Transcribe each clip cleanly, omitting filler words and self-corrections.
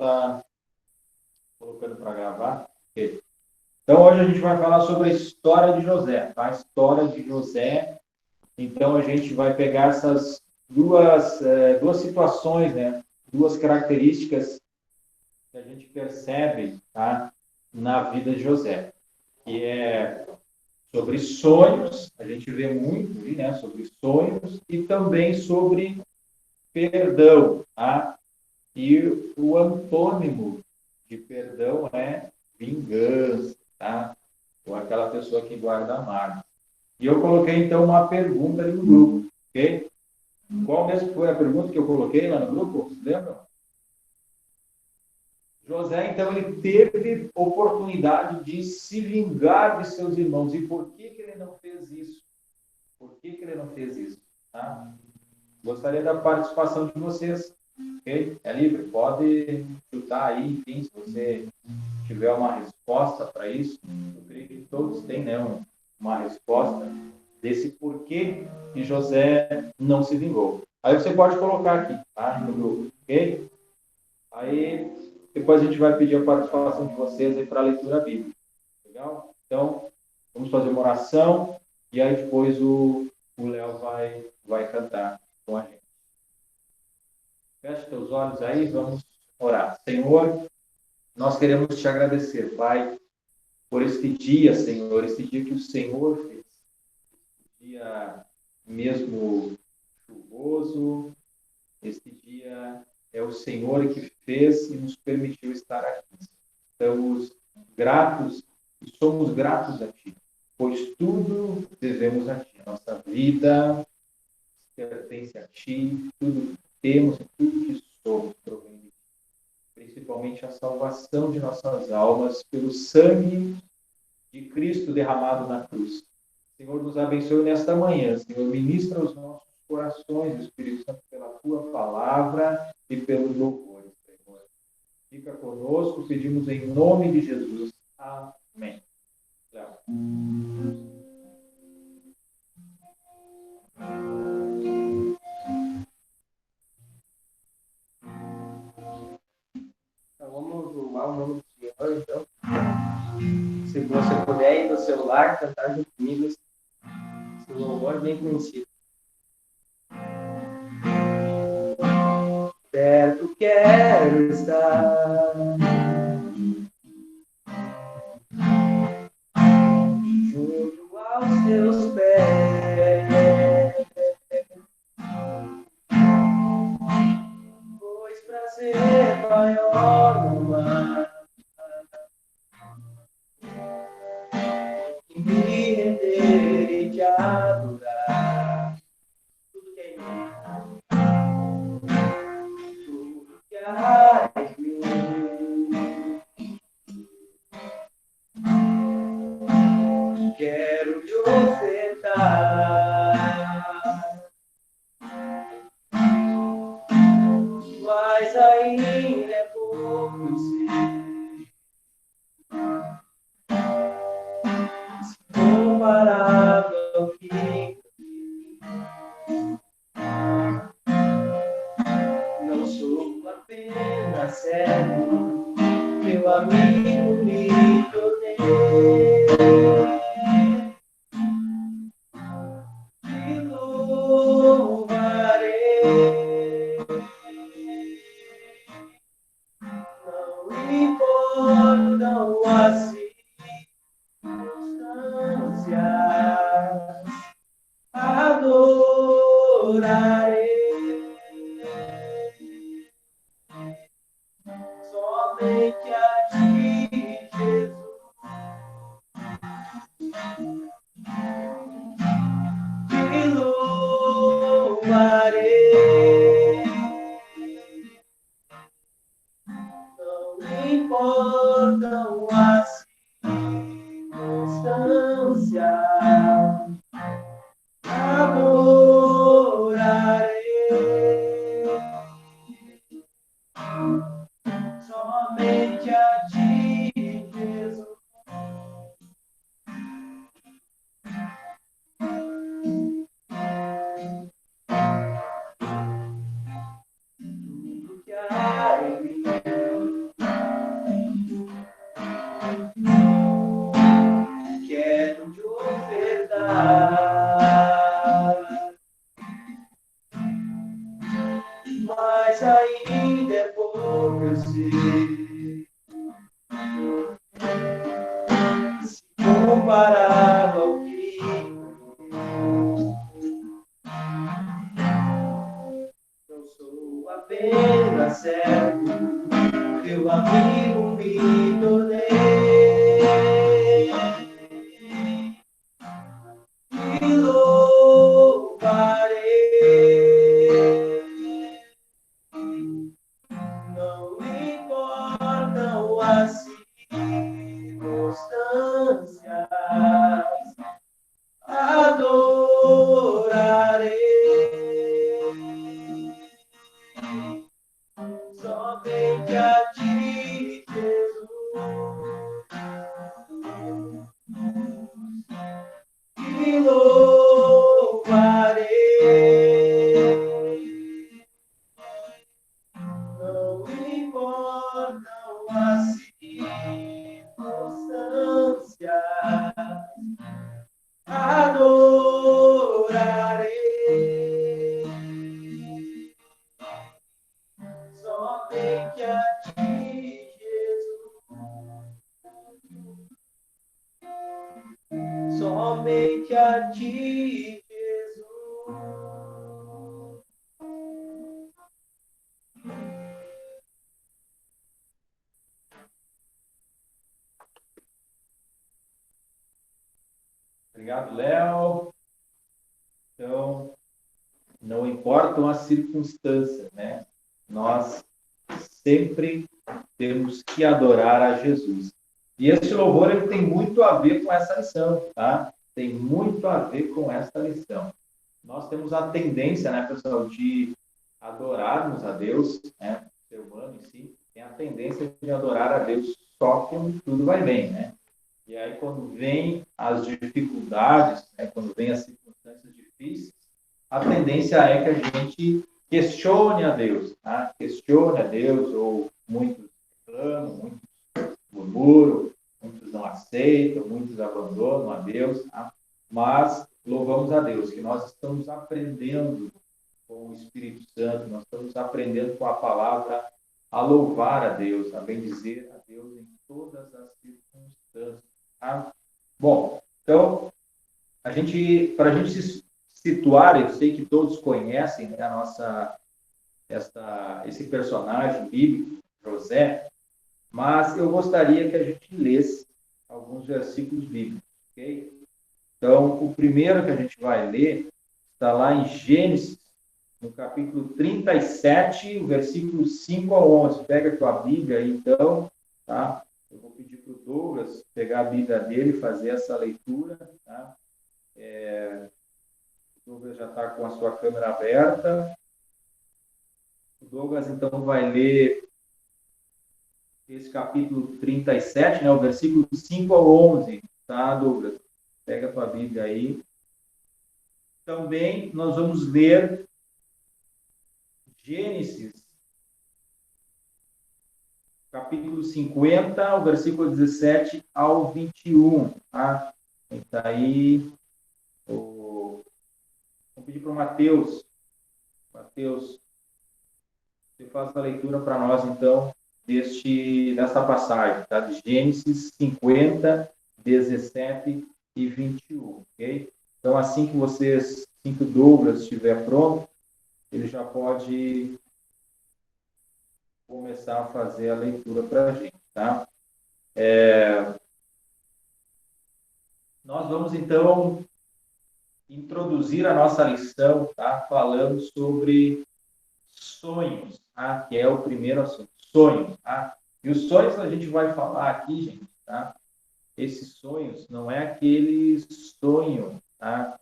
Tá colocando para gravar. Ok. Então, hoje a gente vai falar sobre a história de José, tá? A história de José. Então, a gente vai pegar essas duas situações, né? Duas características que a gente percebe, tá? Na vida de José, que é sobre sonhos, a gente vê muito, né? Sobre sonhos e também sobre perdão, tá? E o antônimo de perdão é vingança, tá? Ou aquela pessoa que guarda mágoa. E eu coloquei, então, uma pergunta ali no grupo, ok? Qual mesmo foi a pergunta que eu coloquei lá no grupo? Vocês lembram? José, então, ele teve oportunidade de se vingar de seus irmãos. E por que ele não fez isso? Por que ele não fez isso? Tá? Gostaria da participação de vocês. Ok? É livre, pode chutar aí, enfim, se você tiver uma resposta para isso. Eu creio que todos têm, né, uma resposta desse porquê que José não se vingou. Aí você pode colocar aqui, tá, no grupo, ok? Aí depois a gente vai pedir a participação de vocês aí para a leitura bíblica. Legal? Então, vamos fazer uma oração e aí depois o Léo vai cantar com a gente. Feche teus olhos aí, vamos orar. Senhor, nós queremos te agradecer, Pai, por este dia, Senhor, este dia que o Senhor fez. Dia mesmo chuvoso, este dia é o Senhor que fez e nos permitiu estar aqui. Estamos gratos e somos gratos a Ti, pois tudo devemos a Ti. A nossa vida pertence a Ti, tudo que temos, tudo que somos provém de Ti. Principalmente a salvação de nossas almas pelo sangue de Cristo derramado na cruz. Senhor, nos abençoe nesta manhã. Senhor, ministra os nossos corações, Espírito Santo, pela Tua palavra e pelos louvores, Senhor. Fica conosco, pedimos em nome de Jesus. Amém. Léo. Então, vamos louvar o nome do Senhor, então. Se você puder ir no celular, cantar junto comigo esse louvor bem conhecido. Perto quero estar, junto aos teus pés, pois prazer maior no mar, que me render e te adorar. Tudo que é em mim, tudo que há em mim, quero lhe ofertar, mas ainda é pouco sei, comparado ao que não sou apenas cego, meu amigo me tornei. Te louvarei, não importam as circunstâncias, adorarei somente a ti, Jesus. Te louvarei, não importam as circunstâncias, adorarei somente a ti, Jesus. Tudo que há em mim, você. Se comparado ao que eu sou apenas servo, teu amigo me tornei. E louvarei. Não importam as circunstâncias, adorarei somente a ti, Jesus, e louvarei. Não importam as circunstâncias, adorarei somente a ti, Jesus. Somente a ti, Jesus. Obrigado, Léo. Então, não importam as circunstâncias, né? Nós sempre temos que adorar a Jesus. E esse louvor ele tem muito a ver com essa lição, tá? Tem muito a ver com essa lição. Nós temos a tendência, né, pessoal, de adorarmos a Deus, né? O ser humano em si tem a tendência de adorar a Deus só quando tudo vai bem, né? E aí, quando vem as dificuldades, né, quando vem as circunstâncias difíceis, a tendência é que a gente questione a Deus, tá? Questione a Deus, ou muitos reclamam, muitos murmuram, muitos não aceitam, muitos abandonam a Deus, tá? Mas louvamos a Deus, que nós estamos aprendendo com o Espírito Santo, nós estamos aprendendo com a palavra a louvar a Deus, a bendizer a Deus em todas as circunstâncias. Tá? Bom, então, para a gente se situar, eu sei que todos conhecem, né, esse personagem bíblico, José, mas eu gostaria que a gente lesse alguns versículos bíblicos, ok? Então, o primeiro que a gente vai ler está lá em Gênesis, no capítulo 37, o versículo 5 a 11. Pega a tua Bíblia aí, então, tá? Eu vou pedir para o Douglas pegar a Bíblia dele e fazer essa leitura, tá? O Douglas já está com a sua câmera aberta. O Douglas, então, vai ler esse capítulo 37, né? O versículo 5 a 11, tá, Douglas? Pega a tua Bíblia aí. Também nós vamos ler Gênesis, capítulo 50, o versículo 17 ao 21. Tá? Então, aí, vou pedir para o Mateus. Mateus, você faz a leitura para nós, então, dessa passagem, tá? De Gênesis 50, 17 e 21, ok? Então, assim que o Douglas estiver pronto, ele já pode começar a fazer a leitura para a gente, tá? Nós vamos, então, introduzir a nossa lição, tá? Falando sobre sonhos, tá? Que é o primeiro assunto, sonhos, tá? E os sonhos a gente vai falar aqui, gente, tá? Esses sonhos não é aquele sonho, tá?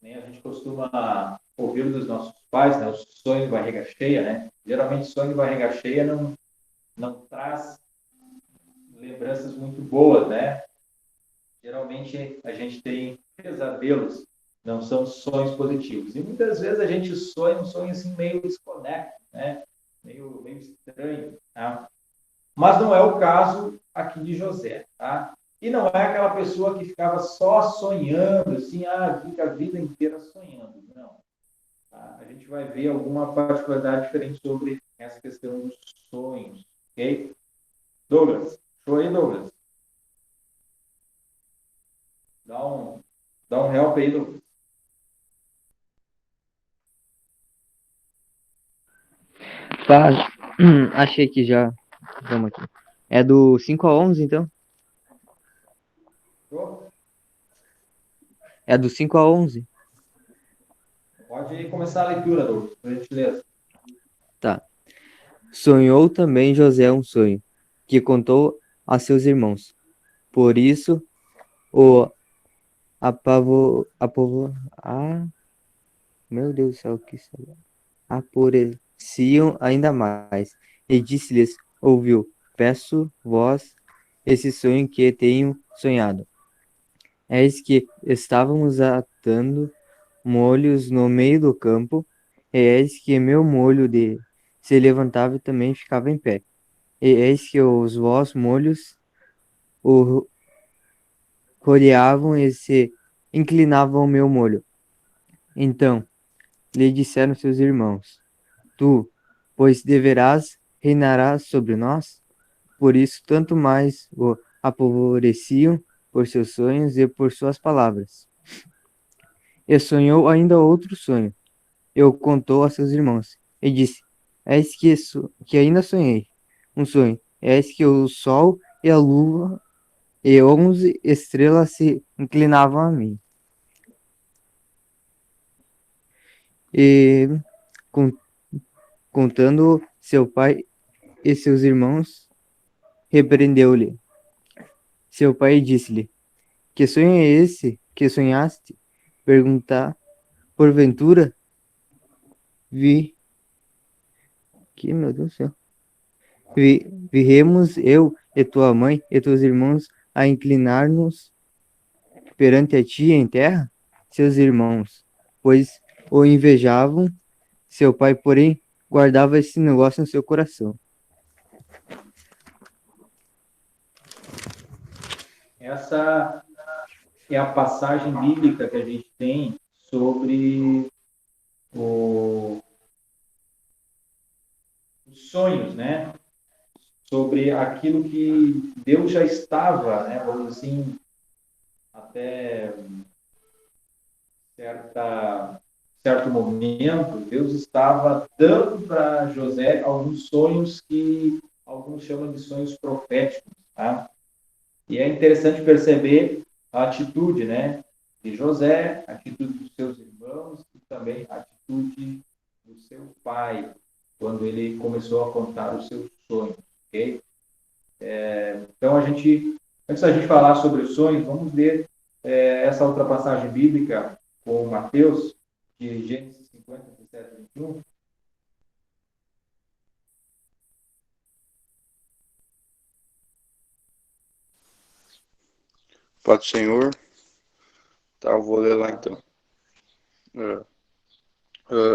Nem a gente costuma ouvir dos nossos pais, né? O sonho de barriga cheia, né? Geralmente, sonho de barriga cheia não traz lembranças muito boas, né? Geralmente, a gente tem pesadelos, não são sonhos positivos. E muitas vezes a gente sonha um sonho assim meio desconecto, né? Meio estranho, tá? Mas não é o caso aqui de José, tá? E não é aquela pessoa que ficava só sonhando, assim, fica a vida inteira sonhando. Não. Tá? A gente vai ver alguma particularidade diferente sobre essa questão dos sonhos, ok? Douglas, show aí, Douglas. Dá um help aí, Douglas. Tá, achei que já. Vamos aqui. É do 5 a 11, então? Show? É do 5 a 11. Pode começar a leitura, Douglas, por gentileza. Tá. Sonhou também José um sonho, que contou a seus irmãos. Por isso, o ah, meu Deus do céu, que isso? Apureciam ainda mais. E disse-lhes: Ouviu, peço vós esse sonho que tenho sonhado. Eis que estávamos atando molhos no meio do campo, e eis que meu molho de se levantava e também ficava em pé. E eis que os vossos molhos o rodeavam e se inclinavam ao meu molho. Então lhe disseram seus irmãos: Tu, pois deverás reinarás sobre nós? Por isso, tanto mais o apavoreciam por seus sonhos e por suas palavras. E sonhou ainda outro sonho, e o contou a seus irmãos, e disse: Eis que ainda sonhei um sonho, eis que o sol e a lua e 11 estrelas se inclinavam a mim. E con- contando seu pai e seus irmãos, repreendeu-lhe. Seu pai disse-lhe: Que sonho é esse que sonhaste? Perguntar, porventura, vi que, meu Deus do céu, viremos eu e tua mãe e teus irmãos a inclinar-nos perante a ti em terra? Seus irmãos, pois o invejavam, seu pai, porém, guardava esse negócio no seu coração. Essa é a passagem bíblica que a gente tem sobre os sonhos, né? Sobre aquilo que Deus já estava, né? Vamos dizer assim, até certo momento, Deus estava dando para José alguns sonhos que alguns chamam de sonhos proféticos, tá? E é interessante perceber a atitude, né, de José, a atitude dos seus irmãos e também a atitude do seu pai, quando ele começou a contar os seus sonhos, ok? Então, antes da gente falar sobre os sonhos, vamos ler essa outra passagem bíblica com Mateus, de Gênesis 50, 17 e 21. Pai do Senhor, tá, eu vou ler lá então.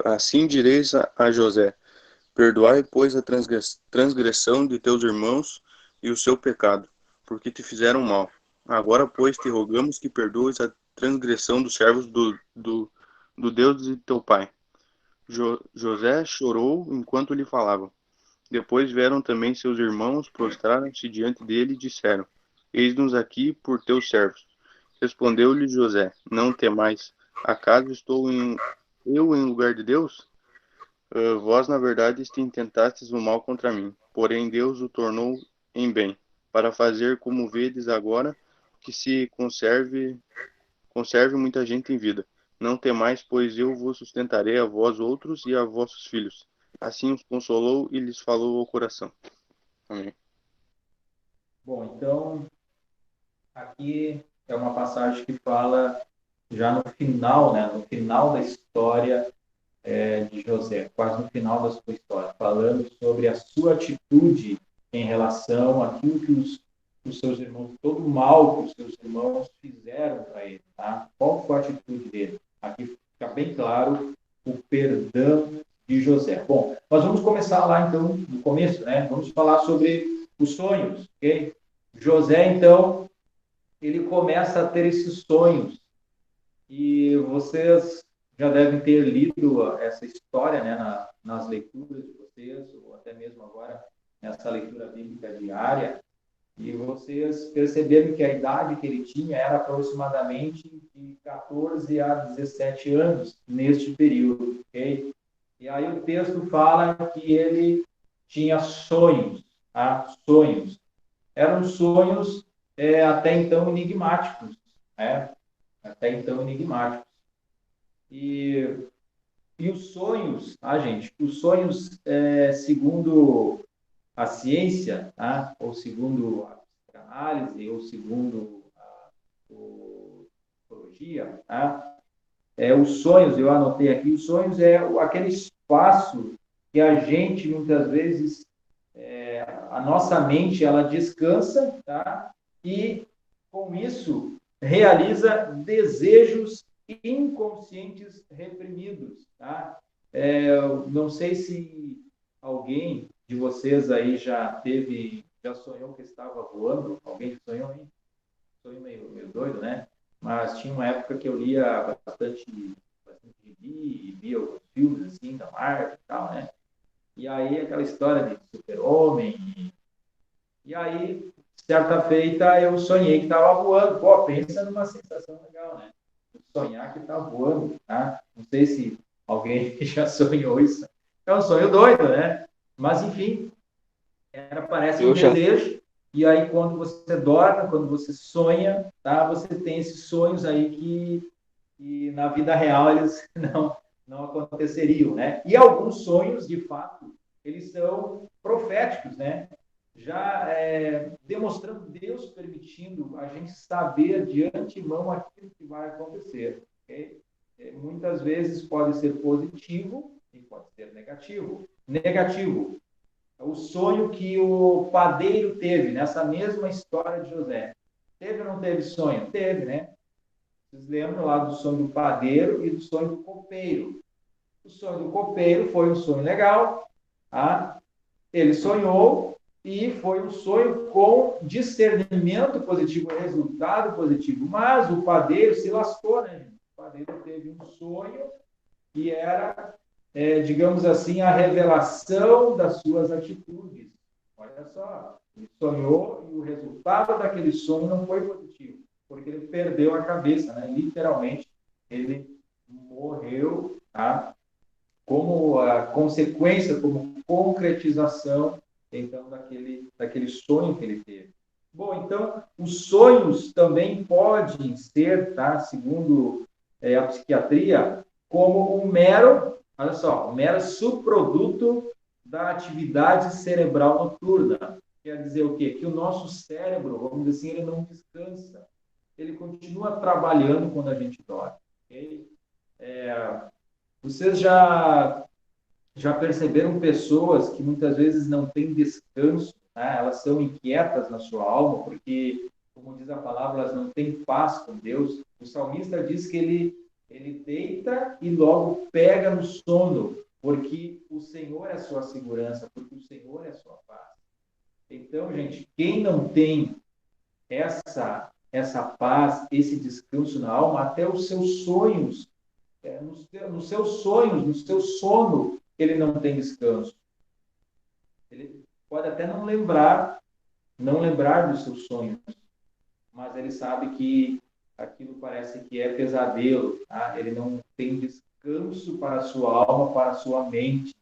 Assim direis a José: Perdoai, pois, a transgressão de teus irmãos e o seu pecado, porque te fizeram mal. Agora, pois, te rogamos que perdoes a transgressão dos servos do Deus de teu pai. José chorou enquanto lhe falava. Depois vieram também seus irmãos, prostraram-se diante dele e disseram: Eis-nos aqui por teus servos. Respondeu-lhe José: Não temais, acaso eu em lugar de Deus? Vós, na verdade, intentastes o mal contra mim, porém Deus o tornou em bem, para fazer como vedes agora, que se conserve muita gente em vida. Não temais, pois eu vos sustentarei a vós outros e a vossos filhos. Assim os consolou e lhes falou ao coração. Amém. Bom, então, aqui é uma passagem que fala já no final, né, no final da história de José, quase no final da sua história, falando sobre a sua atitude em relação àquilo que os seus irmãos, todo o mal que os seus irmãos fizeram para ele, tá? Qual foi a atitude dele? Aqui fica bem claro o perdão de José. Bom, nós vamos começar lá então, no começo, né? Vamos falar sobre os sonhos, ok? José, então, ele começa a ter esses sonhos e vocês já devem ter lido essa história, né, nas leituras de vocês, ou mesmo agora nessa leitura bíblica diária, e vocês perceberam que a idade que ele tinha era aproximadamente de 14 a 17 anos neste período, ok? E aí o texto fala que ele tinha sonhos, tá? Sonhos. Eram sonhos até então enigmáticos, né? Até então enigmáticos. E os sonhos, gente, os sonhos, segundo a ciência, tá? Ou segundo a psicanálise, ou segundo a psicologia, tá? Os sonhos, eu anotei aqui, os sonhos é aquele espaço que a gente, muitas vezes, a nossa mente, ela descansa, tá? E, com isso, realiza desejos inconscientes reprimidos, tá? Não sei se alguém de vocês aí já sonhou que estava voando, alguém sonhou, hein? Sonho meio doido, né? Mas tinha uma época que eu lia bastante gibi e via alguns filmes assim da Marvel e tal, né? E aí aquela história de super-homem. E aí, certa feita, eu sonhei que estava voando. Pô, pensa numa sensação legal, né? Sonhar que está voando, tá? Não sei se alguém já sonhou isso. É um sonho doido, né? Mas, enfim, parece um Eu já. desejo. E aí, quando você dorme, quando você sonha, tá? Você tem esses sonhos aí que na vida real eles não aconteceriam, né? E alguns sonhos, de fato, eles são proféticos, né? Já demonstrando Deus permitindo a gente saber de antemão aquilo que vai acontecer. Okay? Muitas vezes pode ser positivo e pode ser negativo. Negativo, o sonho que o padeiro teve nessa mesma história de José. Teve ou não teve sonho? Teve, né? Vocês lembram lá do sonho do padeiro e do sonho do copeiro. O sonho do copeiro foi um sonho legal, tá? Ele sonhou e foi um sonho com discernimento positivo, resultado positivo. Mas o padeiro se lascou, né? O padeiro teve um sonho que era, digamos assim, a revelação das suas atitudes. Olha só, ele sonhou e o resultado daquele sonho não foi positivo, porque ele perdeu a cabeça, né? Literalmente, ele morreu, tá? Como a consequência, como concretização, então, daquele sonho que ele teve. Bom, então, os sonhos também podem ser, tá? Segundo a psiquiatria, como olha só, um mero subproduto da atividade cerebral noturna. Quer dizer o quê? Que o nosso cérebro, vamos dizer assim, ele não descansa. Ele continua trabalhando quando a gente dorme. Okay? Vocês já perceberam pessoas que muitas vezes não têm descanso, né? Elas são inquietas na sua alma, porque, como diz a palavra, elas não têm paz com Deus. O salmista diz que ele deita e logo pega no sono, porque o Senhor é a sua segurança, porque o Senhor é a sua paz. Então, gente, quem não tem essa paz, esse descanso na alma, até os seus sonhos, nos seus sonhos, no seu sono, ele não tem descanso. Ele pode até não lembrar dos seus sonhos, mas ele sabe que aquilo parece que é pesadelo, tá? Ele não tem descanso para a sua alma, para a sua mente.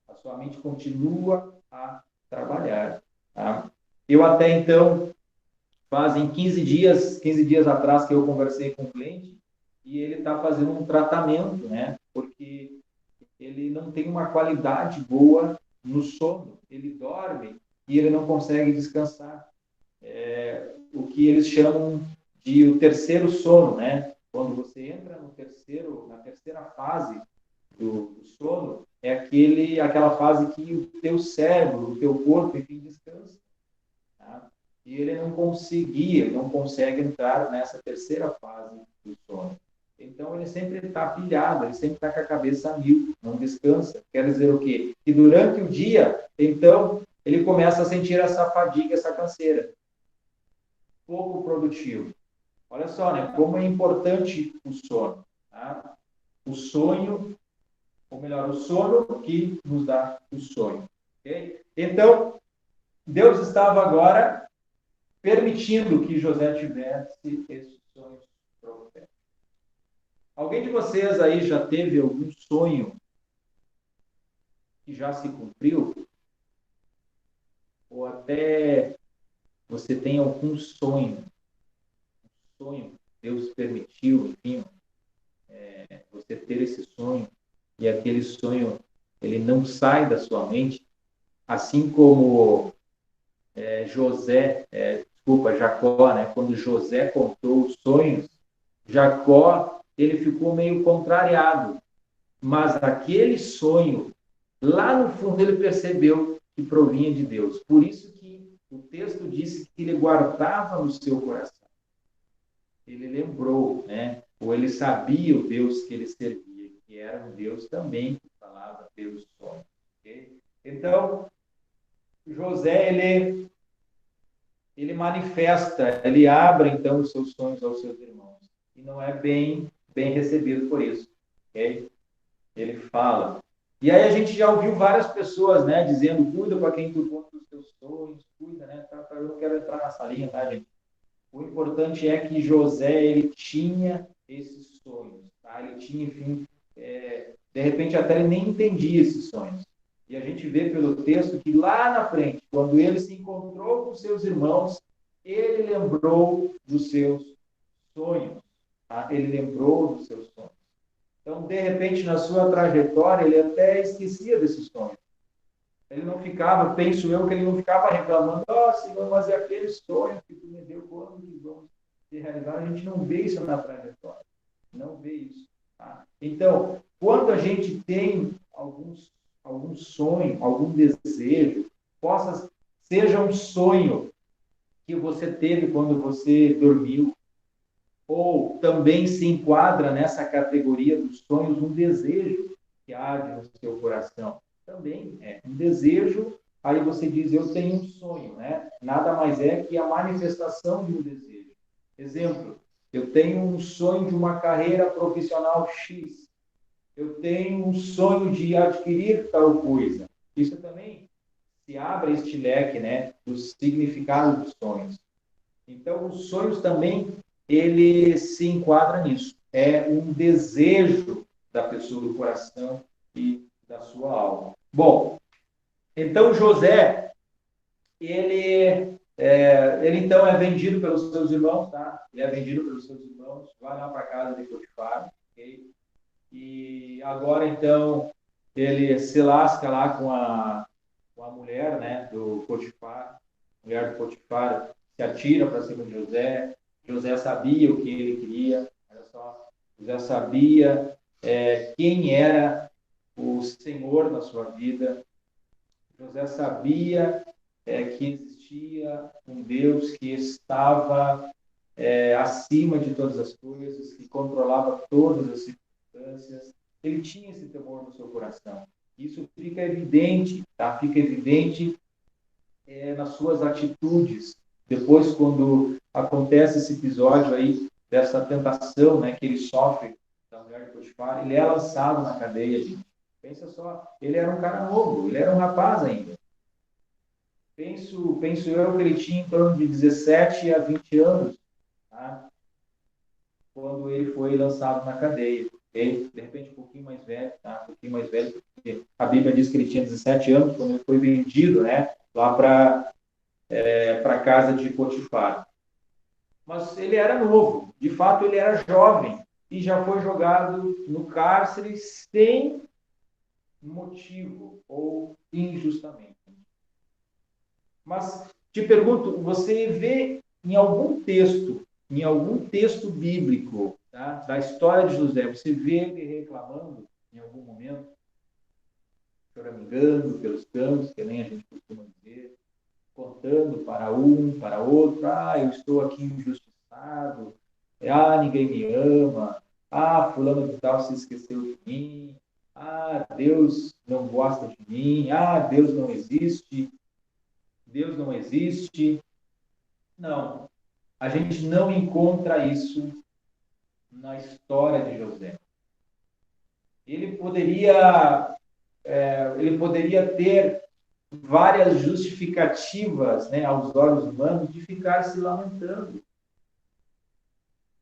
A sua mente continua a trabalhar, tá? Eu até então, fazem 15 dias atrás que eu conversei com um cliente e ele está fazendo um tratamento, né? Porque ele não tem uma qualidade boa no sono. Ele dorme e ele não consegue descansar. O que eles chamam de o terceiro sono, né? Quando você entra na terceira fase do sono, é aquela fase que o teu cérebro, o teu corpo, enfim, descansa. Tá? E ele não consegue entrar nessa terceira fase do sono. Então, ele sempre está pilhado, ele sempre está com a cabeça a mil, não descansa. Quer dizer o quê? Que durante o dia, então, ele começa a sentir essa fadiga, essa canseira. Pouco produtivo. Olha só, né? Como é importante o sono. Tá? O sono que nos dá o sonho. Okay? Então, Deus estava agora permitindo que José tivesse esses sonhos proféticos. Alguém de vocês aí já teve algum sonho que já se cumpriu? Ou até você tem algum sonho que Deus permitiu, enfim, você ter esse sonho, e aquele sonho ele não sai da sua mente, assim como Jacó, né? Quando José contou os sonhos, Jacó ele ficou meio contrariado, mas aquele sonho, lá no fundo ele percebeu que provinha de Deus. Por isso que o texto disse que ele guardava no seu coração. Ele lembrou, né? Ou ele sabia o Deus que ele servia, que era um Deus também que falava pelos sonhos. Okay? Então, José, ele manifesta, ele abre então os seus sonhos aos seus irmãos. E não é bem recebido por isso. Okay? Ele fala. E aí a gente já ouviu várias pessoas, né, dizendo, cuida para quem tu conta os teus sonhos, cuida, né? Eu não quero entrar nessa linha, tá, gente? O importante é que José, ele tinha esses sonhos, tá? Ele tinha, enfim, de repente até ele nem entendia esses sonhos. E a gente vê pelo texto que lá na frente, quando ele se encontrou com seus irmãos, ele lembrou dos seus sonhos, tá? Ele lembrou dos seus sonhos. Então, de repente, na sua trajetória, ele até esquecia desses sonhos. Ele não ficava, penso eu, que ele não ficava reclamando, Senhor, mas é aquele sonho que tu me deu, quando que vamos se realizar? A gente não vê isso na trajetória. Não vê isso. Tá? Então, quando a gente tem algum sonho, algum desejo, seja um sonho que você teve quando você dormiu, ou também se enquadra nessa categoria dos sonhos um desejo que arde no seu coração. Também é um desejo, aí você diz, eu tenho um sonho, né? Nada mais é que a manifestação de um desejo. Exemplo, eu tenho um sonho de uma carreira profissional X. Eu tenho um sonho de adquirir tal coisa. Isso também se abre este leque, né, dos significados dos sonhos. Então, os sonhos também, ele se enquadra nisso. É um desejo da pessoa, do coração e da sua alma. Bom, então José, ele então é vendido pelos seus irmãos, tá? Ele é vendido pelos seus irmãos, vai lá para a casa de Potifar, ok? E agora, então, ele se lasca lá com a mulher, né, do Potifar, a mulher do Potifar se atira para cima de José. José sabia o que ele queria, olha só, José sabia quem era o Senhor na sua vida. José sabia que existia um Deus que estava acima de todas as coisas, que controlava todas as circunstâncias. Ele tinha esse temor no seu coração. Isso fica evidente, tá? Fica evidente nas suas atitudes. Depois, quando acontece esse episódio aí, dessa tentação, né, que ele sofre da mulher de Potifar, ele é lançado na cadeia, gente. Pensa só, ele era um cara novo, ele era um rapaz ainda. Penso eu que ele tinha em torno de 17 a 20 anos, tá? Quando ele foi lançado na cadeia. Ele, de repente, um pouquinho mais velho, tá? Um pouquinho mais velho, porque a Bíblia diz que ele tinha 17 anos quando ele foi vendido, né? Lá para a casa de Potifar. Mas ele era novo, de fato ele era jovem e já foi jogado no cárcere sem motivo ou injustamente. Mas te pergunto, você vê em algum texto bíblico, tá, da história de José, você vê ele reclamando em algum momento, choramingando pelos campos, que nem a gente costuma dizer, contando para um, para outro, eu estou aqui injustiçado, ninguém me ama, fulano de tal se esqueceu de mim, Deus não gosta de mim, Deus não existe, Deus não existe. Não, a gente não encontra isso na história de José. Ele poderia ter várias justificativas, né, aos olhos humanos de ficar se lamentando.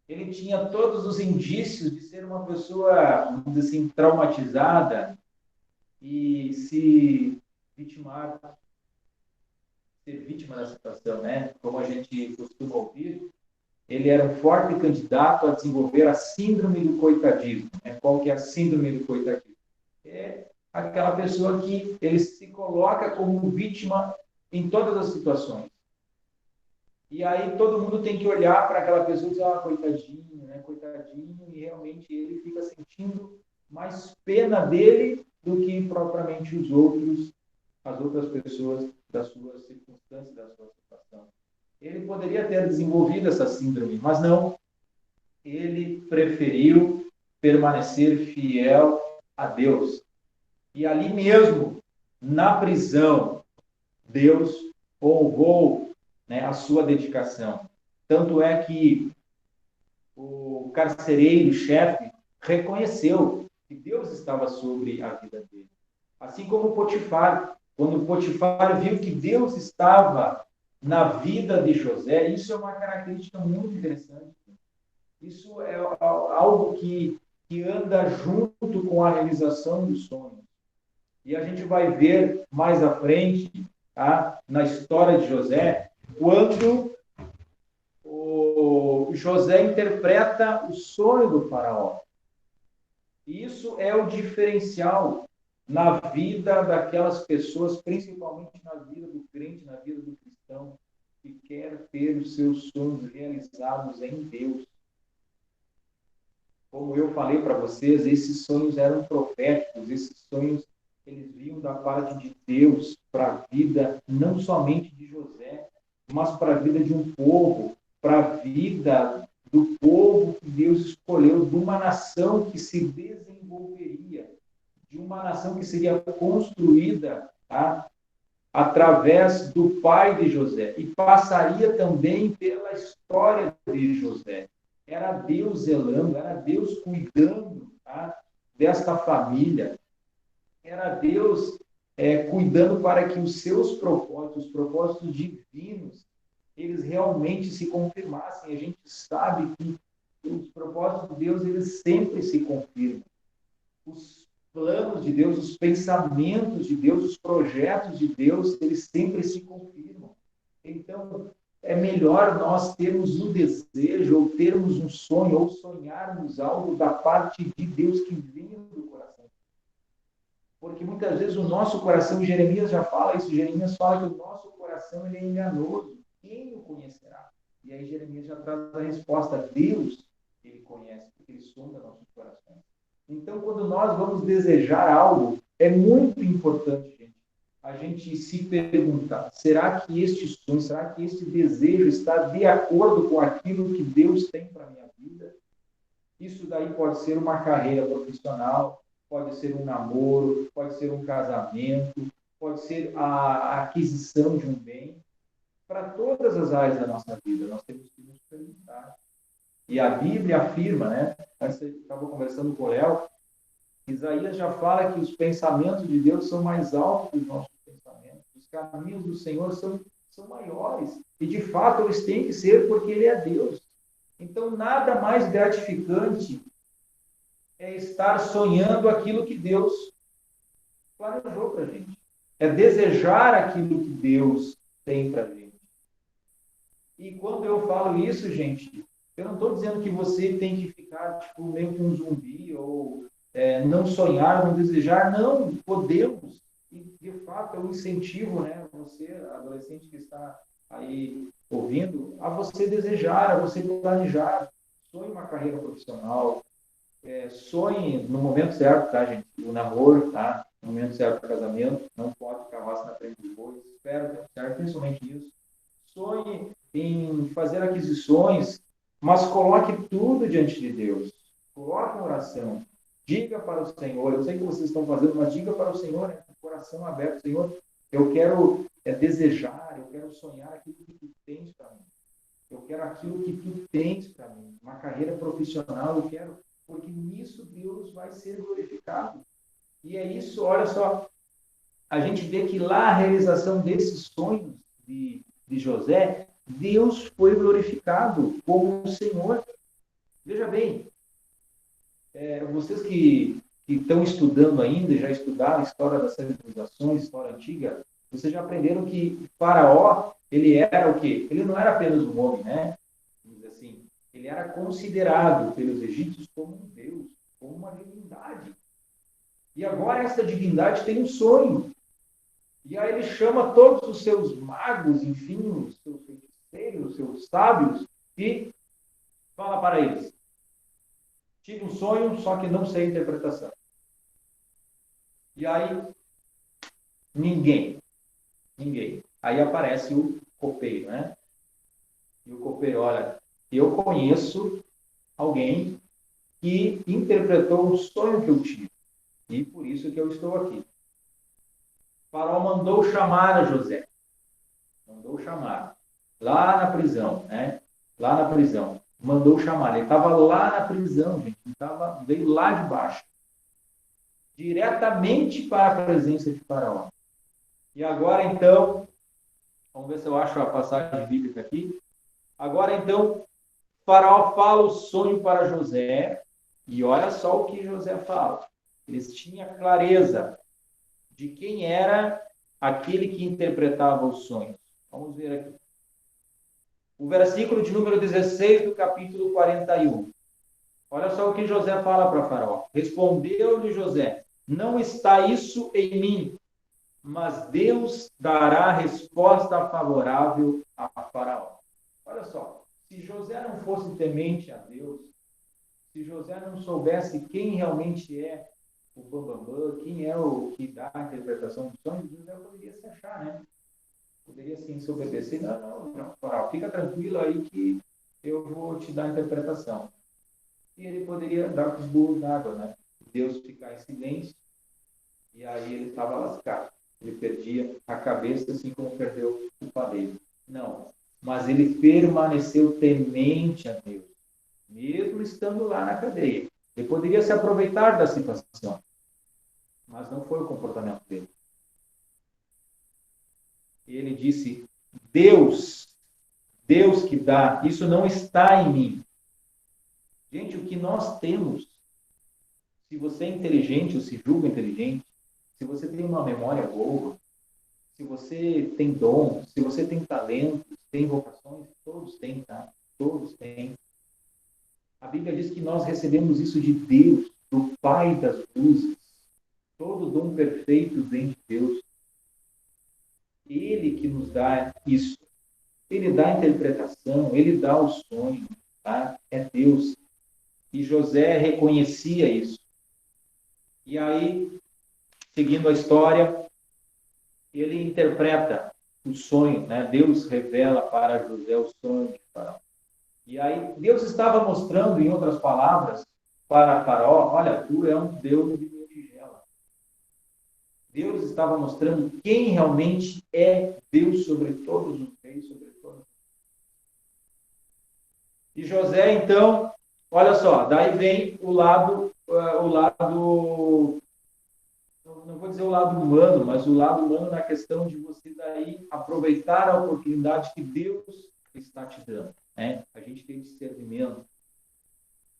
Ele tinha todos os indícios de ser uma pessoa, vamos dizer assim, traumatizada e se vitimar, ser vítima da situação, né? Como a gente costuma ouvir, ele era um forte candidato a desenvolver a síndrome do coitadismo. Né? Qual que é a síndrome do coitadismo? É aquela pessoa que ele se coloca como vítima em todas as situações. E aí todo mundo tem que olhar para aquela pessoa e dizer, coitadinho, né? Coitadinho, e realmente ele fica sentindo mais pena dele do que propriamente os outros, as outras pessoas das suas circunstâncias, da sua situação. Ele poderia ter desenvolvido essa síndrome, mas não. Ele preferiu permanecer fiel a Deus. E ali mesmo, na prisão, Deus honrou, né, a sua dedicação. Tanto é que o carcereiro-chefe reconheceu que Deus estava sobre a vida dele. Assim como Potifar. Quando Potifar viu que Deus estava na vida de José, isso é uma característica muito interessante. Isso é algo que anda junto com a realização dos sonhos. E a gente vai ver mais à frente, tá, na história de José, quando o José interpreta o sonho do faraó. Isso é o diferencial na vida daquelas pessoas, principalmente na vida do crente, na vida do cristão, que quer ter os seus sonhos realizados em Deus. Como eu falei para vocês, esses sonhos eram proféticos, esses sonhos eles vinham da parte de Deus para a vida, não somente de José, mas para a vida de um povo, para a vida do povo que Deus escolheu, de uma nação que se desenvolveria, de uma nação que seria construída, tá, através do pai de José, e passaria também pela história de José. Era Deus zelando, era Deus cuidando, tá, desta família, era Deus cuidando para que os seus propósitos, os propósitos divinos, eles realmente se confirmassem. A gente sabe que os propósitos de Deus, eles sempre se confirmam. Os planos de Deus, os pensamentos de Deus, os projetos de Deus, eles sempre se confirmam. Então, é melhor nós termos um desejo, ou termos um sonho, ou sonharmos algo da parte de Deus que vem do coração. Porque muitas vezes o nosso coração, Jeremias já fala isso, Jeremias fala que o nosso coração ele é enganoso. Quem o conhecerá? E aí Jeremias já traz a resposta, Deus, ele conhece, porque ele sonda nossos corações. Então, quando nós vamos desejar algo, é muito importante, gente, a gente se perguntar, será que este sonho, será que este desejo está de acordo com aquilo que Deus tem para a minha vida? Isso daí pode ser uma carreira profissional, pode ser um namoro, pode ser um casamento, pode ser a aquisição de um bem. Para todas as áreas da nossa vida, nós temos que nos perguntar. E a Bíblia afirma, né? Eu estava conversando com o Léo, Isaías já fala que os pensamentos de Deus são mais altos que os nossos pensamentos. Os caminhos do Senhor são maiores. E, de fato, eles têm que ser porque Ele é Deus. Então, nada mais gratificante é estar sonhando aquilo que Deus planejou para a gente. É desejar aquilo que Deus tem para a gente. E quando eu falo isso, gente, eu não estou dizendo que você tem que ficar tipo, meio que um zumbi ou não sonhar, não desejar. Não, podemos. E, de fato, eu incentivo, né, você, adolescente que está aí ouvindo, a você desejar, a você planejar. Sonhe uma carreira profissional, sonhe no momento certo, tá, gente? O namoro, tá? No momento certo do casamento, não pode carroça na frente do boi. Espera o tempo certo, principalmente isso. Sonhe em fazer aquisições, mas coloque tudo diante de Deus. Coloque uma oração. Diga para o Senhor, eu sei que vocês estão fazendo, mas diga para o Senhor, coração aberto, Senhor, eu quero desejar, eu quero sonhar aquilo que Tu tens para mim. Eu quero aquilo que Tu tens para mim. Uma carreira profissional, eu quero, porque nisso Deus vai ser glorificado. E é isso, olha só, a gente vê que lá a realização desses sonhos de José, Deus foi glorificado como o Senhor. Veja bem, vocês que estão estudando ainda, já estudaram a história das civilizações, história antiga, vocês já aprenderam que Faraó, ele era o quê? Ele não era apenas um homem, né? Vamos dizer assim, ele era considerado pelos egípcios como um deus, como uma divindade. E agora essa divindade tem um sonho. E aí ele chama todos os seus magos, enfim, os seus feiticeiros, os seus sábios, e fala para eles: tive um sonho, só que não sei a interpretação. E aí, ninguém. Aí aparece o copeiro, né? E o copeiro, olha, eu conheço alguém que interpretou um sonho que eu tive. E por isso que eu estou aqui. Faraó mandou chamar a José. Mandou chamar. Lá na prisão, né? Lá na prisão. Mandou chamar. Ele estava lá na prisão, gente. Veio lá de baixo. Diretamente para a presença de Faraó. E agora, então, vamos ver se eu acho a passagem bíblica aqui. Agora, então, Faraó fala o sonho para José. E olha só o que José fala. Eles tinham clareza de quem era aquele que interpretava os sonhos. Vamos ver aqui. O versículo de número 16 do capítulo 41. Olha só o que José fala para Faraó. Respondeu-lhe José: não está isso em mim, mas Deus dará resposta favorável a Faraó. Olha só, se José não fosse temente a Deus, se José não soubesse quem realmente é o bambambam, quem é o que dá a interpretação dos sonhos, José poderia se achar, né? Poderia sim se obedecer. Não, Faraó, fica tranquilo aí que eu vou te dar a interpretação. E ele poderia dar os burros d'água, né? Deus ficar em silêncio, e aí ele estava lascado. Ele perdia a cabeça, assim como perdeu o padeiro. Não, mas ele permaneceu temente a Deus, mesmo estando lá na cadeia. Ele poderia se aproveitar da situação, mas não foi o comportamento dele. Ele disse: Deus que dá, isso não está em mim. Gente, o que nós temos, se você é inteligente ou se julga inteligente, se você tem uma memória boa, se você tem dom, se você tem talento, tem vocações, todos têm, tá? Todos têm. A Bíblia diz que nós recebemos isso de Deus, do Pai das luzes. Todo dom perfeito vem de Deus. Ele que nos dá isso. Ele dá a interpretação, ele dá o sonho, tá? É Deus. E José reconhecia isso. E aí, seguindo a história, ele interpreta o sonho, né? Deus revela para José o sonho de Faraó. E aí, Deus estava mostrando, em outras palavras, para Faraó: olha, tu é um Deus de minha tigela. Deus estava mostrando quem realmente é Deus sobre todos os reis, sobre todos. E José, então, olha só, daí vem o lado, não vou dizer o lado humano, mas o lado humano na questão de você daí aproveitar a oportunidade que Deus está te dando, né? A gente tem discernimento.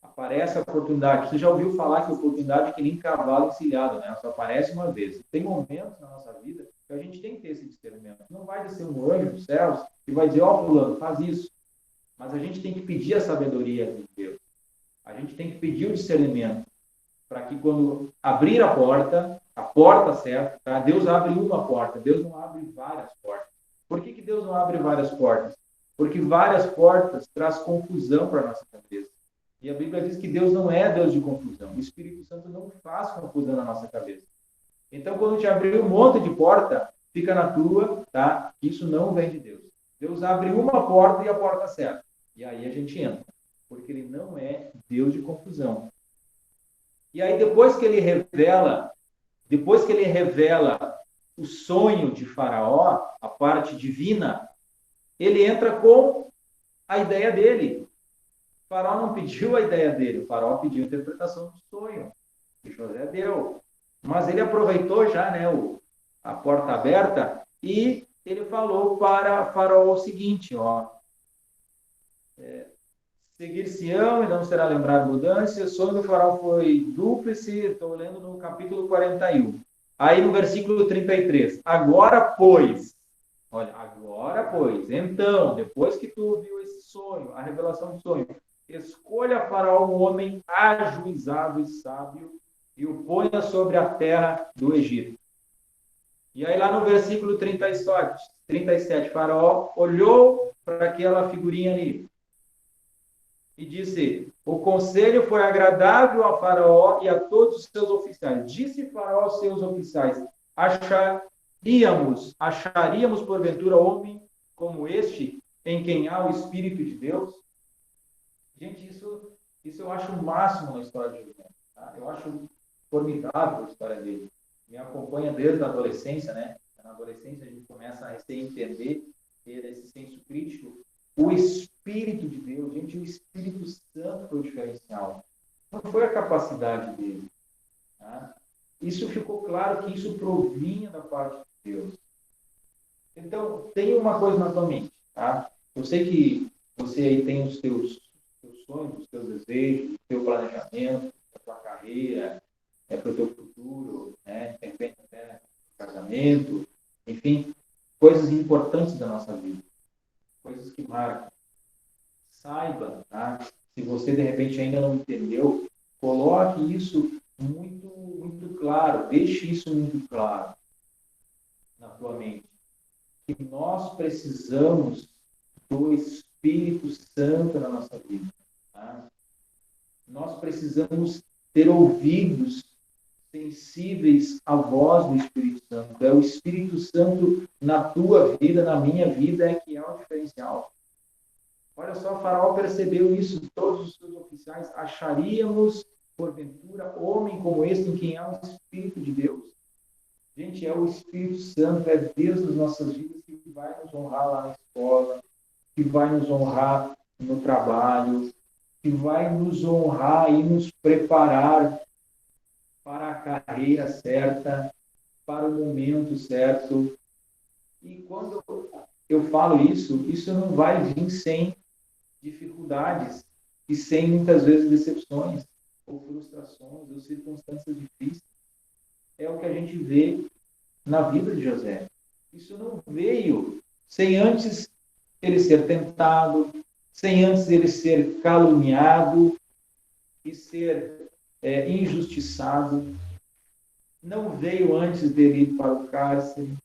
Aparece a oportunidade. Você já ouviu falar que a oportunidade é que nem cavalo encilhado, né? Só aparece uma vez. Tem momentos na nossa vida que a gente tem que ter esse discernimento. Não vai descer um anjo dos céus e vai dizer: ó, fulano, faz isso. Mas a gente tem que pedir a sabedoria de Deus. A gente tem que pedir o discernimento para que quando abrir a porta certa, tá? Deus abre uma porta, Deus não abre várias portas. Por que Deus não abre várias portas? Porque várias portas traz confusão para a nossa cabeça. E a Bíblia diz que Deus não é Deus de confusão. O Espírito Santo não faz confusão na nossa cabeça. Então, quando te abrir um monte de porta, fica na tua, tá? Isso não vem de Deus. Deus abre uma porta e a porta certa. E aí a gente entra. Porque ele não é Deus de confusão. E aí, depois que ele revela o sonho de Faraó, a parte divina, ele entra com a ideia dele. O Faraó não pediu a ideia dele, o Faraó pediu a interpretação do sonho, que José deu. Mas ele aproveitou já, né, a porta aberta, e ele falou para Faraó o seguinte, ó, seguir-se-ão e não será lembrado mudança, o sonho do Faraó foi dúplice, estou lendo no capítulo 41. Aí no versículo 33, agora pois, olha, agora pois, então, depois que tu viu esse sonho, a revelação do sonho, escolha Faraó um homem ajuizado e sábio e o ponha sobre a terra do Egito. E aí lá no versículo 37, Faraó olhou para aquela figurinha ali e disse, o conselho foi agradável a Faraó e a todos os seus oficiais. Disse Faraó aos seus oficiais, acharíamos porventura homem como este, em quem há o Espírito de Deus? Gente, isso eu acho o máximo na história de José. Tá? Eu acho formidável a história dele. Me acompanha desde a adolescência, né? Na adolescência a gente começa a entender, ter esse senso crítico. O Espírito de Deus, gente, o Espírito Santo foi o diferencial. Não foi a capacidade dele. Tá? Isso ficou claro que isso provinha da parte de Deus. Então, tem uma coisa na tua mente. Tá? Eu sei que você aí tem os teus sonhos, os teus desejos, o teu planejamento, a tua carreira, para o teu futuro, né? De repente até casamento, enfim, coisas importantes da nossa vida, coisas que marcam. Saiba, tá? Se você de repente ainda não entendeu, coloque isso muito, muito claro, deixe isso muito claro na tua mente. Que nós precisamos do Espírito Santo na nossa vida. Tá? Nós precisamos ter ouvidos sensíveis à voz do Espírito Santo. É o Espírito Santo na tua vida, na minha vida, é que é o diferencial. Olha só, o Faraó percebeu isso, todos os seus oficiais, acharíamos, porventura, homem como este em quem há o Espírito de Deus. Gente, é o Espírito Santo, é Deus nas nossas vidas que vai nos honrar lá na escola, que vai nos honrar no trabalho, que vai nos honrar e nos preparar para a carreira certa, para o momento certo. E quando eu falo isso não vai vir sem dificuldades e sem, muitas vezes, decepções, ou frustrações, ou circunstâncias difíceis. É o que a gente vê na vida de José. Isso não veio sem antes ele ser tentado, sem antes ele ser caluniado e ser injustiçado. Não veio antes dele ir para o cárcere.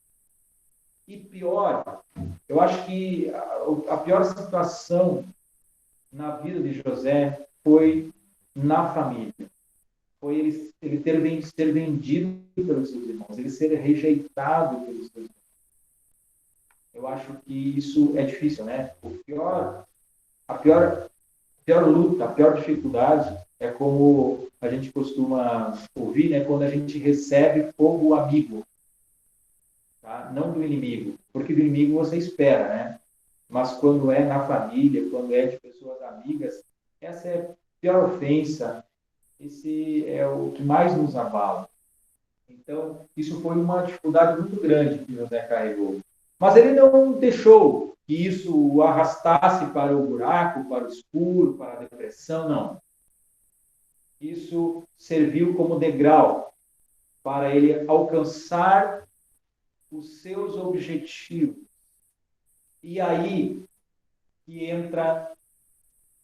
E pior, eu acho que a pior situação na vida de José foi na família. Foi ele ser vendido pelos seus irmãos, ele ser rejeitado pelos seus irmãos. Eu acho que isso é difícil, né? A pior luta, a pior dificuldade é como a gente costuma ouvir, né? Quando a gente recebe fogo amigo, tá? Não do inimigo, porque do inimigo você espera, né? Mas quando é na família, quando é de pessoas amigas, essa é a pior ofensa, esse é o que mais nos abala. Então, isso foi uma dificuldade muito grande que José carregou. Mas ele não deixou que isso o arrastasse para o buraco, para o escuro, para a depressão, não. Isso serviu como degrau para ele alcançar os seus objetivos. E aí que entra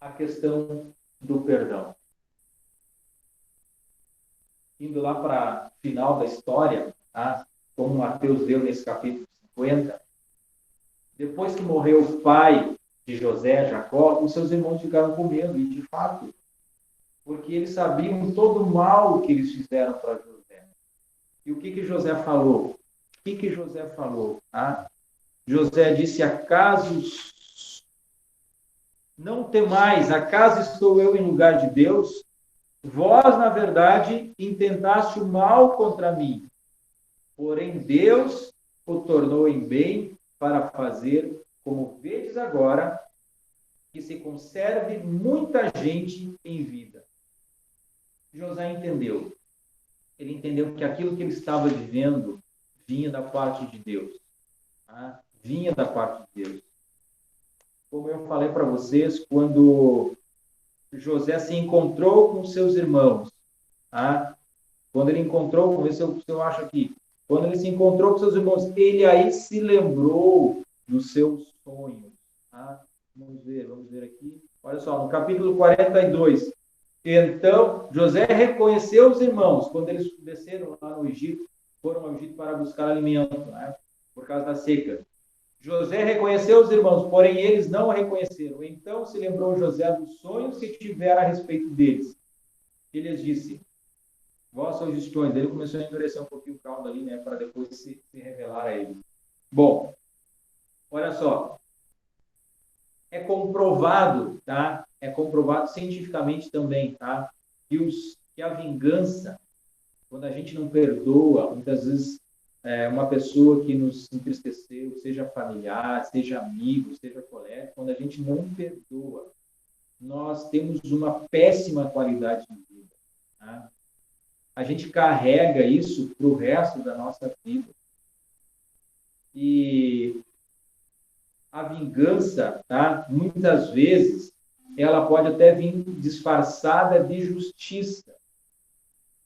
a questão do perdão. Indo lá para o final da história, tá? Como Mateus deu nesse capítulo 50, depois que morreu o pai de José, Jacó, os seus irmãos ficaram com medo, e de fato, porque eles sabiam todo o mal que eles fizeram para José. E o que José falou? O que José falou? Ah, José disse, acaso não temais, acaso estou eu em lugar de Deus? Vós, na verdade, intentaste o mal contra mim, porém Deus o tornou em bem para fazer, como vedes agora, que se conserve muita gente em vida. José entendeu. Ele entendeu que aquilo que ele estava vivendo vinha da parte de Deus. Tá? Vinha da parte de Deus. Como eu falei para vocês, quando José se encontrou com seus irmãos, tá? Quando ele encontrou, vamos ver se eu acho aqui, quando ele se encontrou com seus irmãos, ele aí se lembrou dos seus sonhos. Tá? Vamos ver aqui. Olha só, no capítulo 42. Então, José reconheceu os irmãos quando eles desceram lá no Egito, foram ao Egito para buscar alimento, né? Por causa da seca. José reconheceu os irmãos, porém eles não o reconheceram. Então se lembrou José dos sonhos que tivera a respeito deles. Ele lhes disse: vós sois espiões. Ele começou a endurecer um pouquinho o caldo ali, né, para depois se revelar a ele. Bom, olha só. É comprovado, tá? É comprovado cientificamente também, tá? Que a vingança, quando a gente não perdoa, muitas vezes uma pessoa que nos entristeceu, seja familiar, seja amigo, seja colega, quando a gente não perdoa, nós temos uma péssima qualidade de vida. Tá? A gente carrega isso para o resto da nossa vida. E a vingança, tá? Muitas vezes, ela pode até vir disfarçada de justiça.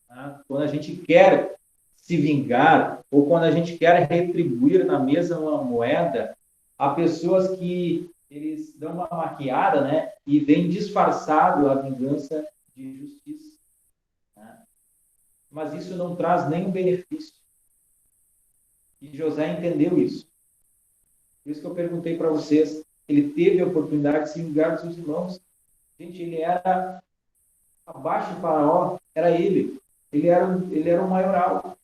Tá? Quando a gente quer se vingar, ou quando a gente quer retribuir na mesma moeda, há pessoas que eles dão uma maquiada, né, e vem disfarçado a vingança de justiça. Né? Mas isso não traz nenhum benefício. E José entendeu isso. Por isso que eu perguntei para vocês, ele teve a oportunidade de se vingar dos seus irmãos. Gente, ele era abaixo de Faraó, era ele. Ele era um maioral.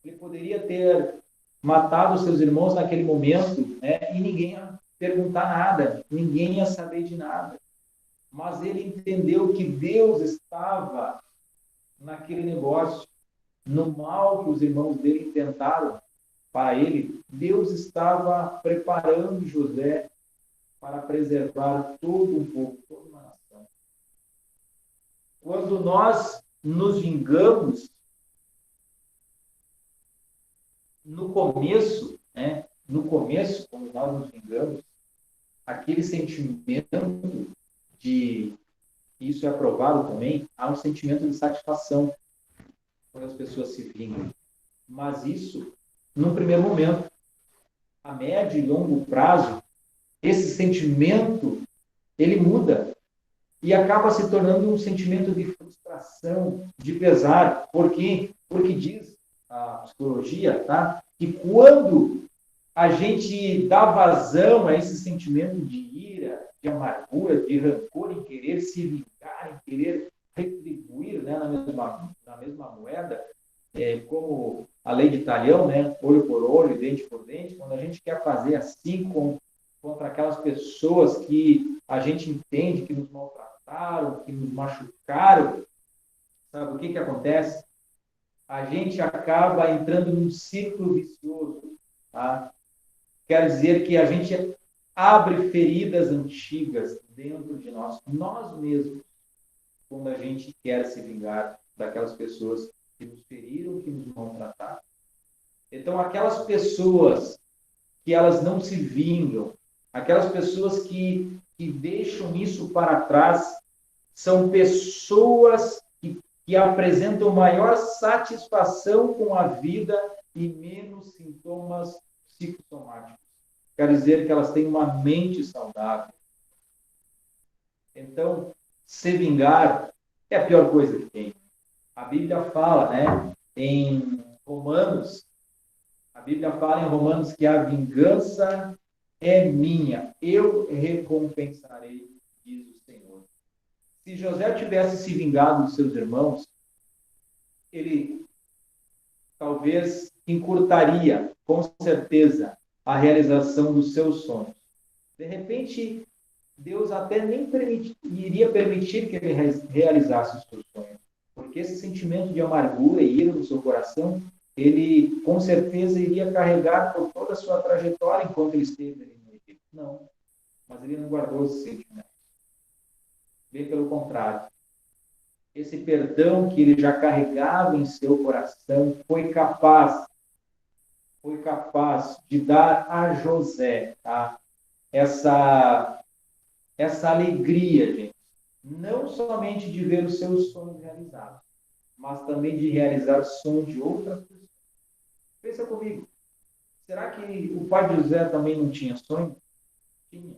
Ele poderia ter matado os seus irmãos naquele momento, né, e ninguém ia perguntar nada, ninguém ia saber de nada. Mas ele entendeu que Deus estava naquele negócio, no mal que os irmãos dele tentaram para ele. Deus estava preparando José para preservar todo um povo, toda uma nação. Quando nós nos vingamos, no começo, né? No começo, quando nós nos vingamos, aquele sentimento de, isso é aprovado também, há um sentimento de satisfação quando as pessoas se vingam. Mas isso, num primeiro momento, a médio e longo prazo, esse sentimento, ele muda e acaba se tornando um sentimento de frustração, de pesar. Por quê? Porque diz a psicologia, tá? Que quando a gente dá vazão a esse sentimento de ira, de amargura, de rancor, em querer se vingar, em querer retribuir, né, na mesma moeda, como a lei de Talião, né, olho por olho, dente por dente, quando a gente quer fazer assim contra aquelas pessoas que a gente entende que nos maltrataram, que nos machucaram, sabe o que acontece? A gente acaba entrando num ciclo vicioso. Tá? Quer dizer que a gente abre feridas antigas dentro de nós mesmos, quando a gente quer se vingar daquelas pessoas que nos feriram, que nos maltrataram. Então, aquelas pessoas que elas não se vingam, aquelas pessoas que deixam isso para trás, são pessoas que apresentam maior satisfação com a vida e menos sintomas psicossomáticos. Quer dizer que elas têm uma mente saudável. Então, se vingar é a pior coisa que tem. A Bíblia fala, né, em Romanos, que a vingança é minha, eu recompensarei, diz o Senhor. Se José tivesse se vingado dos seus irmãos, ele talvez encurtaria, com certeza, a realização dos seus sonhos. De repente, Deus até nem iria permitir que ele realizasse os seus sonhos, porque esse sentimento de amargura e ira no seu coração, ele com certeza iria carregar por toda a sua trajetória enquanto ele esteve ali no Egito. Não, mas ele não guardou esse sentimento. Bem pelo contrário. Esse perdão que ele já carregava em seu coração foi capaz foi capaz de dar a José, tá? essa alegria, gente, não somente de ver os seus sonhos realizados, mas também de realizar os sonhos de outras pessoas. Pensa comigo, será que o pai de José também não tinha sonho? Tinha.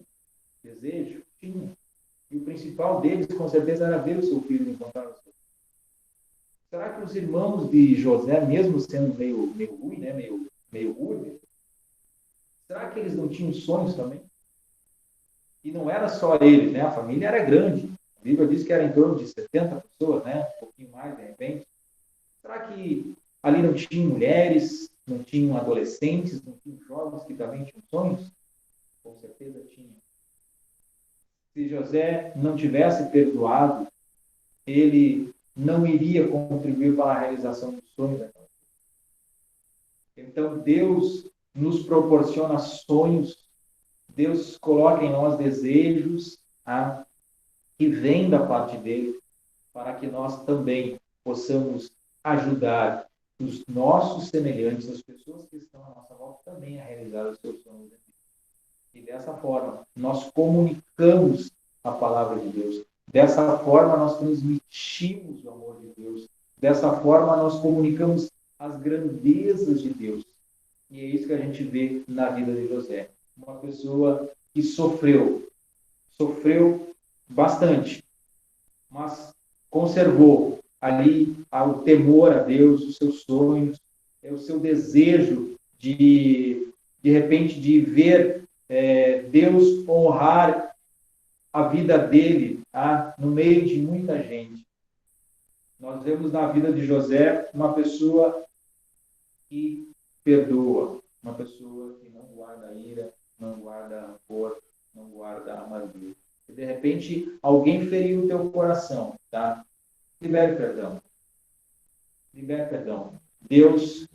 Desejo? Tinha. E o principal deles, com certeza, era ver o seu filho encontrar o seu. Será que os irmãos de José, mesmo sendo meio ruim, né? meio rude, será que eles não tinham sonhos também? E não era só eles, né? A família era grande. A Bíblia diz que era em torno de 70 pessoas, né? Um pouquinho mais, de repente. Será que ali não tinham mulheres, não tinham adolescentes, não tinham jovens que também tinham sonhos? Com certeza tinha. Se José não tivesse perdoado, ele não iria contribuir para a realização dos sonhos daquela pessoa. Então, Deus nos proporciona sonhos, Deus coloca em nós desejos, tá? Que vem da parte dele, para que nós também possamos ajudar os nossos semelhantes, as pessoas que estão à nossa volta, também a realizar os seus sonhos. E dessa forma, nós comunicamos a palavra de Deus. Dessa forma, nós transmitimos o amor de Deus. Dessa forma, nós comunicamos as grandezas de Deus. E é isso que a gente vê na vida de José. Uma pessoa que sofreu bastante, mas conservou ali o temor a Deus, os seus sonhos, o seu desejo de repente, de ver Deus honrar a vida dele, tá? No meio de muita gente. Nós vemos na vida de José uma pessoa que perdoa, uma pessoa que não guarda ira, não guarda rancor, não guarda amargura. E de repente, alguém feriu o teu coração, tá? Libere perdão. Libere perdão. Deus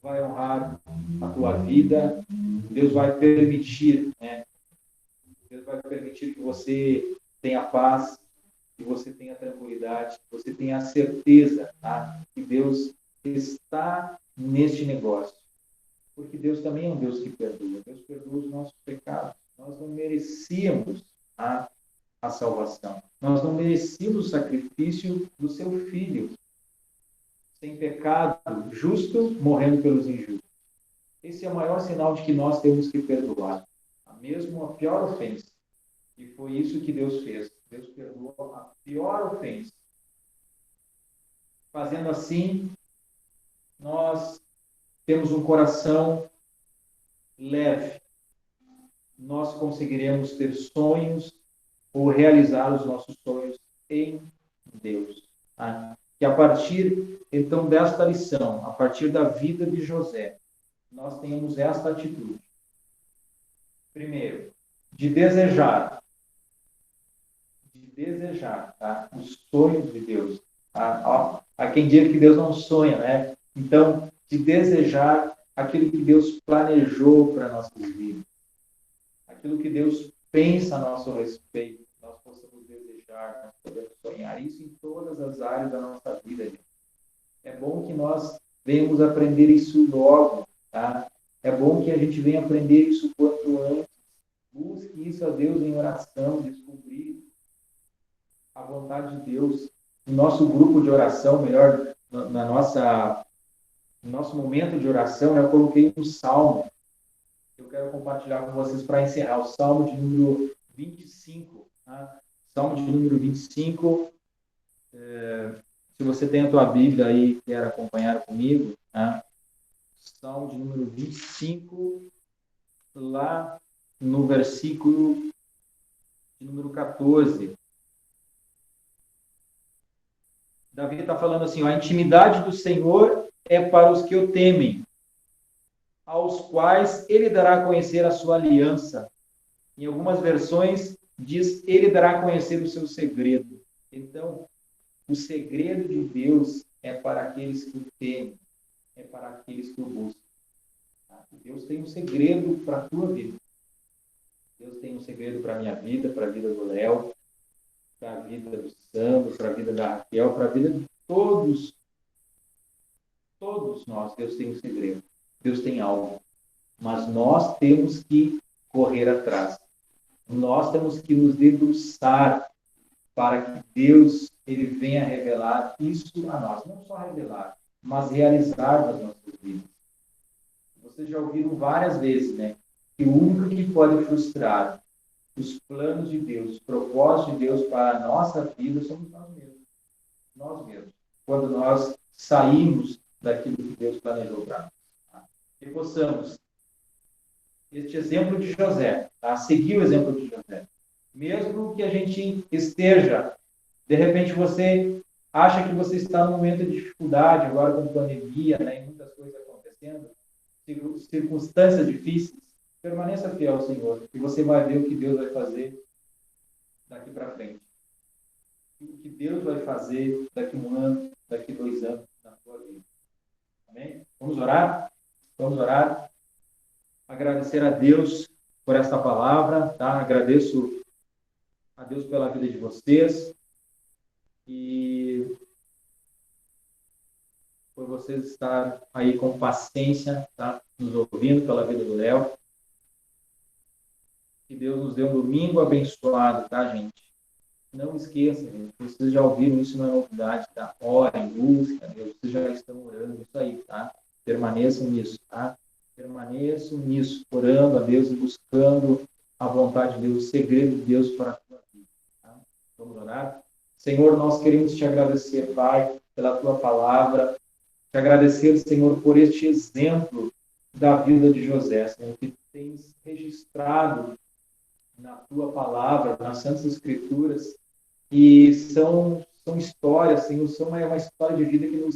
vai honrar a tua vida, Deus vai permitir, né? Deus vai permitir que você tenha paz, que você tenha tranquilidade, que você tenha a certeza, tá? Que Deus está neste negócio. Porque Deus também é um Deus que perdoa. Deus perdoa os nossos pecados. Nós não merecíamos a salvação. Nós não merecíamos o sacrifício do seu filho, sem pecado, justo, morrendo pelos injustos. Esse é o maior sinal de que nós temos que perdoar. Mesmo a pior ofensa. E foi isso que Deus fez. Deus perdoou a pior ofensa. Fazendo assim, nós temos um coração leve. Nós conseguiremos ter sonhos ou realizar os nossos sonhos em Deus. Tá? Que a partir, então, desta lição, a partir da vida de José, nós tenhamos esta atitude. Primeiro, de desejar, tá? Os sonhos de Deus. Tá? Há quem diga que Deus não sonha, né? Então, de desejar aquilo que Deus planejou para nossas vidas. Aquilo que Deus pensa a nosso respeito. Nós possamos desejar, nós podemos sonhar. Isso em todas as áreas da nossa vida. Gente. É bom que nós venhamos aprender isso logo, tá? É bom que a gente venha aprender isso quanto antes. Busque isso a Deus em oração, descobrir a vontade de Deus. No nosso grupo de oração, melhor, no nosso momento de oração, eu coloquei um salmo. Eu quero compartilhar com vocês para encerrar. O salmo de número 25. Tá? Salmo de número 25. Se você tem a tua Bíblia aí e quer acompanhar comigo, tá? Salmo de número 25, lá no versículo de número 14. Davi está falando assim, a intimidade do Senhor é para os que o temem, aos quais ele dará a conhecer a sua aliança. Em algumas versões diz, ele dará a conhecer o seu segredo. Então, o segredo de Deus é para aqueles que o temem, é para aqueles que o buscam. Deus tem um segredo para a tua vida. Deus tem um segredo para a minha vida, para a vida do Léo, para a vida do Sandro, para a vida da Raquel, para a vida de todos nós. Deus tem um segredo. Deus tem algo. Mas nós temos que correr atrás. Nós temos que nos debruçar para que Deus ele venha revelar isso a nós. Não só revelar, mas realizar nas nossas vidas. Vocês já ouviram várias vezes, né? Que o único que pode frustrar os planos de Deus, os propósitos de Deus para a nossa vida somos nós mesmos. Nós mesmos. Quando nós saímos daquilo que Deus planejou para nós. Tá? Que possamos, este exemplo de José, tá? Seguir o exemplo de José. Mesmo que a gente esteja, de repente você acha que você está num momento de dificuldade, agora com pandemia, né, e muitas coisas acontecendo, circunstâncias difíceis, permaneça fiel ao Senhor e você vai ver o que Deus vai fazer daqui para frente. O que Deus vai fazer daqui 1 ano, daqui 2 anos na sua vida. Amém? Vamos orar? Vamos orar. Agradecer a Deus por esta palavra, tá? Agradeço a Deus pela vida de vocês e por vocês estar aí com paciência, tá? Nos ouvindo pela vida do Léo. Que Deus nos dê um domingo abençoado, tá, gente? Não esqueça, gente, vocês já ouviram isso, não é novidade, tá? Orem, busquem, Deus, vocês já estão orando, isso aí, tá? Permaneçam nisso, tá? Permaneçam nisso, orando a Deus e buscando a vontade de Deus, o segredo de Deus para a tua vida, tá? Vamos orar? Senhor, nós queremos te agradecer, Pai, pela tua palavra, te agradecer, Senhor, por este exemplo da vida de José, Senhor, que tens registrado na tua palavra, nas Santas Escrituras, e são histórias, Senhor, são uma história de vida que nos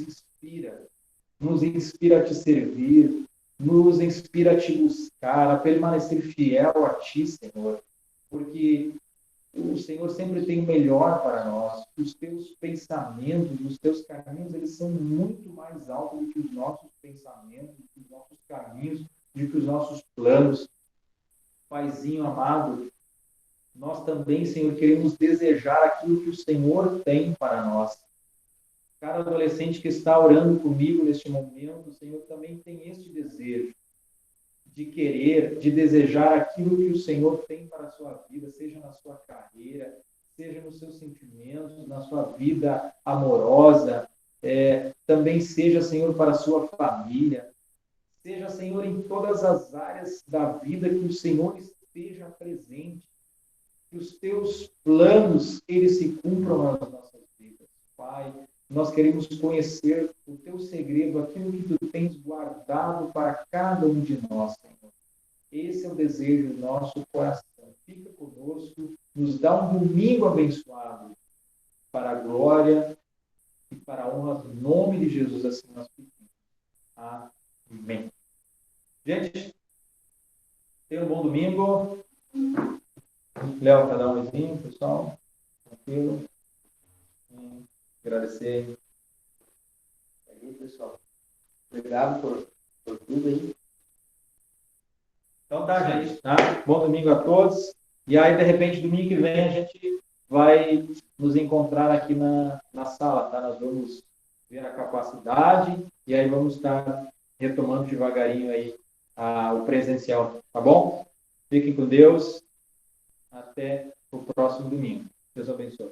inspira a te servir, nos inspira a te buscar, a permanecer fiel a ti, Senhor, porque o Senhor sempre tem o melhor para nós. Os teus pensamentos, os teus caminhos, eles são muito mais altos do que os nossos pensamentos, do que os nossos caminhos, do que os nossos planos. Paizinho amado, nós também, Senhor, queremos desejar aquilo que o Senhor tem para nós. Cada adolescente que está orando comigo neste momento, o Senhor também tem este desejo de querer, de desejar aquilo que o Senhor tem para a sua vida, seja na sua carreira, seja nos seus sentimentos, na sua vida amorosa, também seja, Senhor, para a sua família, seja, Senhor, em todas as áreas da vida que o Senhor esteja presente, que os teus planos, eles se cumpram nas nossas vidas. Pai, nós queremos conhecer o teu segredo, aquilo que tu tens guardado para cada um de nós, Senhor. Esse é o desejo do nosso coração. Fica conosco, nos dá um domingo abençoado para a glória e para a honra do nome de Jesus, assim nós pedimos. Amém. Gente, tenham um bom domingo. Léo, para dar um beijinho, pessoal. Tranquilo. Agradecer. Aí, pessoal. Obrigado por tudo aí. Então tá, gente. Tá? Bom domingo a todos. E aí, de repente, domingo que vem, a gente vai nos encontrar aqui na sala, tá? Nós vamos ver a capacidade e aí vamos estar retomando devagarinho aí o presencial, tá bom? Fiquem com Deus. Até o próximo domingo. Deus abençoe.